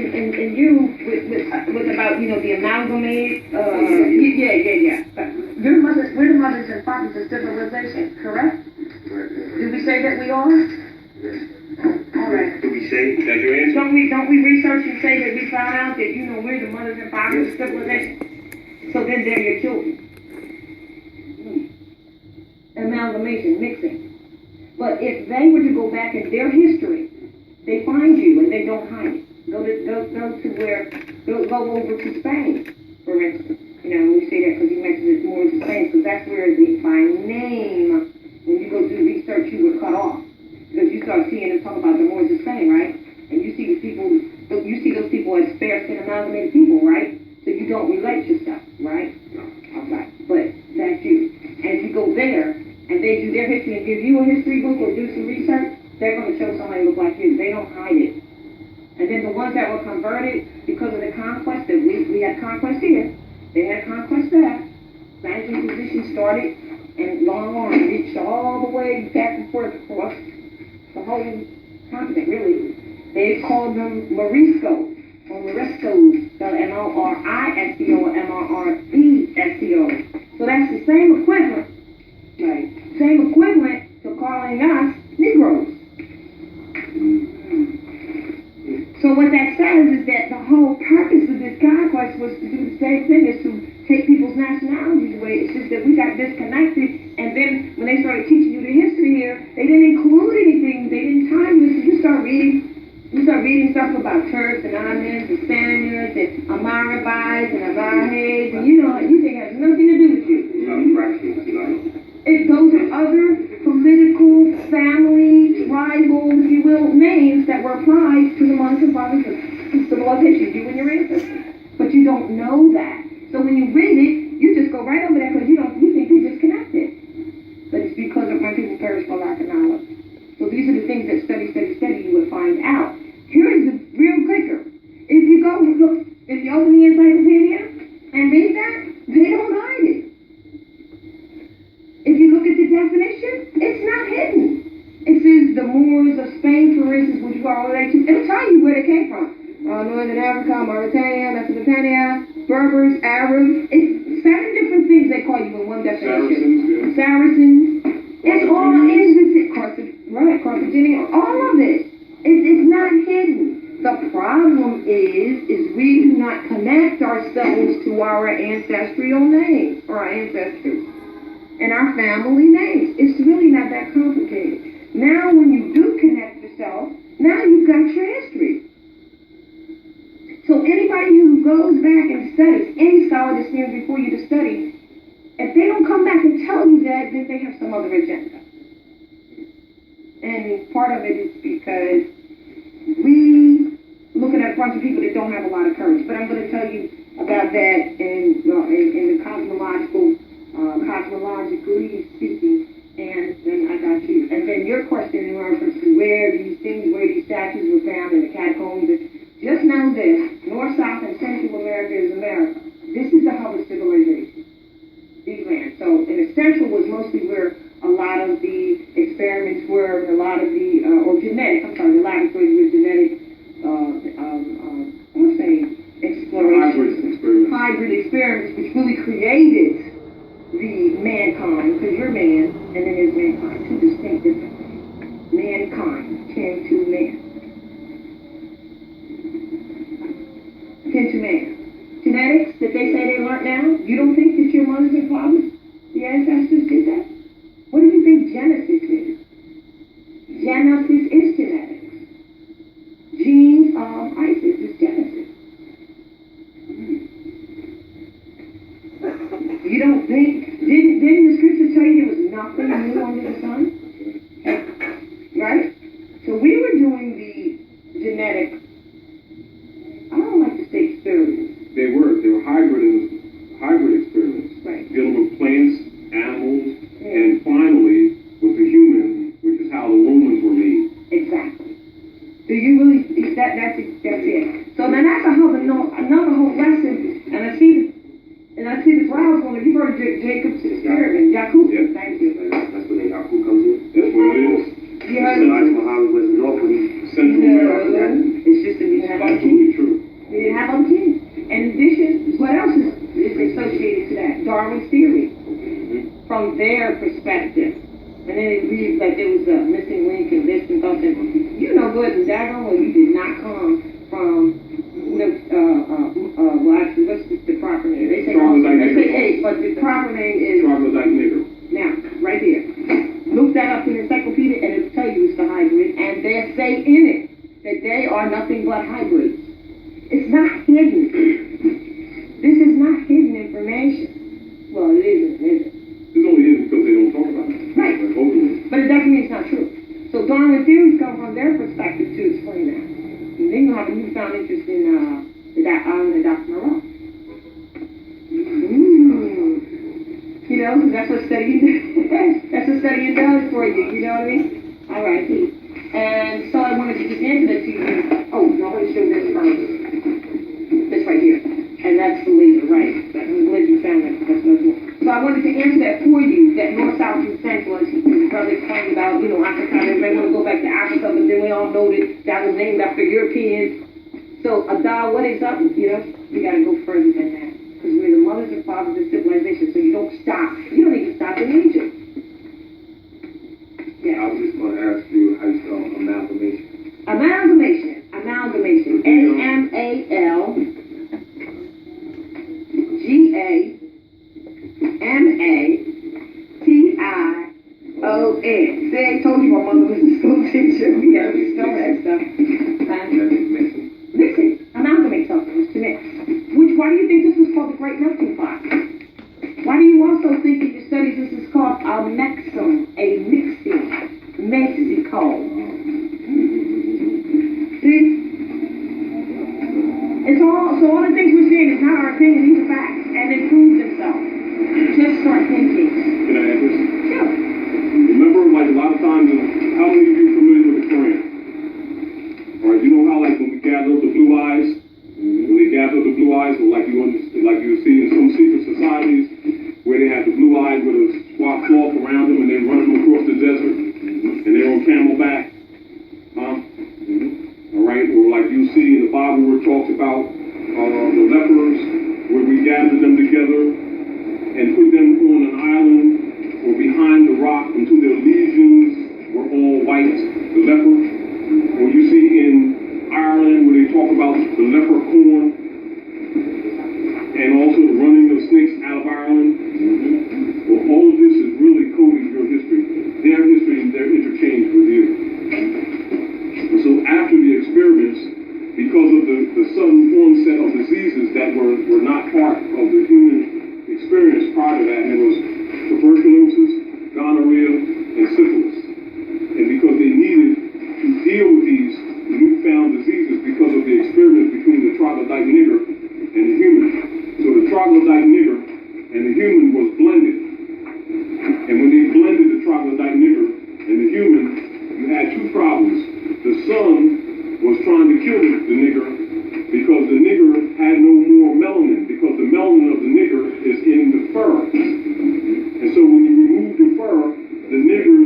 and you with about, you know, the amalgamate, yeah. We're the mothers and fathers of civilization, correct? Do we say that we are? All right. Do we say that your answer? Don't we research and say that we found out that, you know, we're the mothers and fathers of civilization? So then they're your children. Amalgamation, mixing. But if they were to go back in their history, they find you and they don't hide it. Go over to Spain, for instance. You know, we say that because you mentioned it more to Spain, because that's where by name, when you go do research, you were cut off. Because you start seeing them talk about the Moors of Spain, right? And you see those people as fair skin amalgamated people, right? So you don't relate yourself, right? Okay. But that's you. And if you go there and they do their history and give you a history book or do some research, they're going to show somebody look like you. They don't hide it. And then the ones that were converted because of the conquest, that we had conquest here, they had conquest there. Spanish Inquisition started and long on reached all the way back and forth across the whole continent, really. They called them Morisco or Moriscos, spelled M-O-R-I-S-C-O or M-R-R-E-S-C-O. So that's the same equivalent, right? Same equivalent to calling us Negroes. So what that says is that the whole purpose of this conquest was to do the same thing, is to take people's nationalities away. It's just that we got disconnected, and then when they started teaching you the history here, they didn't include anything, they didn't time you. So you start reading stuff about Turks and Ottomans and Spaniards and Amarabites and Avahes, and you know, you think it has nothing to do with you. Those are other political, family, tribal, if you will, names that were applied to the mothers and fathers of civilization, you and your ancestors. But you don't know that. So when you read it, you just go right over there because you think you're disconnected. But it's because of my people perish for lack of knowledge. So these are the things that study, you would find out. Here's the real kicker. If you go look, if you open the encyclopedia and read that, they don't hide it. If you look at the definition, it's not hidden. It says the Moors of Spain, for instance, which you are related to, it'll tell you where they came from. Northern Africa, Mauritania, Mesopotamia, Berbers, Arabs. It's 7 different things they call you in one definition. Saracens. It's all in Carthaginian, all of it. It's not hidden. The problem is we do not connect ourselves to our ancestral names, or our ancestors, and our family names. It's really not that complicated. Now, when you do connect yourself, now you've got your history. So anybody who goes back and studies, any scholar that stands before you to study, if they don't come back and tell you that, then they have some other agenda. And part of it is because we looking at a bunch of people that don't have a lot of courage. But I'm going to tell you about that in the cosmologically speaking, and then I got you. And then your question in reference to where these statues were found in the catacombs. Just know this, North, South, and Central America is America. This is the hub of civilization, these lands. So, and the Central was mostly where a lot of the experiments were, a lot of the, the laboratories were genetic, exploration. Hybrid experiments, which really created the mankind, because you're man, and then there's mankind, 2 distinct different things. Mankind came to man. Into man. Genetics that they say they learned now, you don't think that your mothers and fathers, the ancestors, did that? What do you think Genesis is? Genesis is genetics. Genes of Isis is Genesis. You don't think, didn't the scripture tell you there was nothing new under the sun? Right? So we were doing the genetic, I don't like to say experiments. They were hybrid experiments. Right. Dealing with plants, animals, and finally with the human, which is how the Romans were made. Exactly. Do you really, that's it. So now that's another whole lesson, and I see the clouds on it. You've heard Jacob's experiment. Yakub. Yeah. Thank you. That's where the Yakub comes in. That's what it is. You heard Muhammad was north when he Central America. It's just that we It's have absolutely true. continue. In addition, what else is associated to that? Darwin's theory, from their perspective. And then it reads like there was a missing link and this and that. You know good and daggone well you did not come from well actually what's the proper name? They say A, but the proper name is troglodyte nigger. now, right here. Look that up in the encyclopedia and it'll tell you it's the hybrid, and they say in it that they are nothing but hybrids. It's not hidden. This is not hidden information. Well, it isn't, is it? It's only hidden because they don't talk about it. Right. But it doesn't mean it's not true. So Darwin theories come from their perspective to explain that. And then you have a newfound interest in the Dr. Moreau. You know, that's what studying does for you. You know what I mean? All right. And so I wanted to just answer that to you. Oh, no, I want to show this first. This right here. And that's the leader, right? I'm glad you found that. That's no more. So I wanted to answer that for you, that North, South, and Central, as your brother explained about, you know, Africa, everybody want to go back to Africa, but then we all know that was named after Europeans. So, what is up, you know? We got to go further than that. Because we're the mothers and fathers of civilization, so you don't stop. You don't even stop in Egypt. Yeah. I was just going to ask you how you spell amalgamation. Amalgamation. A-M-A-L-G-A-M-A-T-I-O-N. See, I told you my mother was a school teacher. We got to spell that stuff. Mixing. Amalgamate something. It's to mix. Why do you think this was called the Great Melting Pot? Why do you also think in your studies this is called a mixing, Mexico? See? It's all the things we're saying is not our opinion, these are facts, and they prove themselves. Just start thinking. Can I add this? Sure. Remember, like a lot of times, how many of you are familiar with the Quran? All right, you know how like when we gather the blue eyes, when they gather the blue eyes, or like you see in some secret societies, where they have the blue eyes with a swat cloth around them and they run them across the desert, and they're on camelback, all right, or like you see in the Bible where it talks about the lepers, where we gathered them together and put them on an island or behind the rock until their lesions were all white, the lepers, or you see in Ireland where they talk about the leprechaun, and also the running of snakes out of Ireland. Well, all of this is really coding your history, and their interchange with you. So after the experiments, because of the sudden onset of diseases that were not part of the human experience prior to that, and it was tuberculosis, gonorrhea, and syphilis. And because they needed to deal with these newfound diseases because of the experiments between the troglodyte nigger and the human. So the troglodyte nigger and the human was blended. And when they blended the troglodyte nigger and the human, you had two problems. The sun was trying to kill the nigger because the nigger had no more melanin, because the melanin of the nigger is in the fur. And so when you remove the fur, the nigger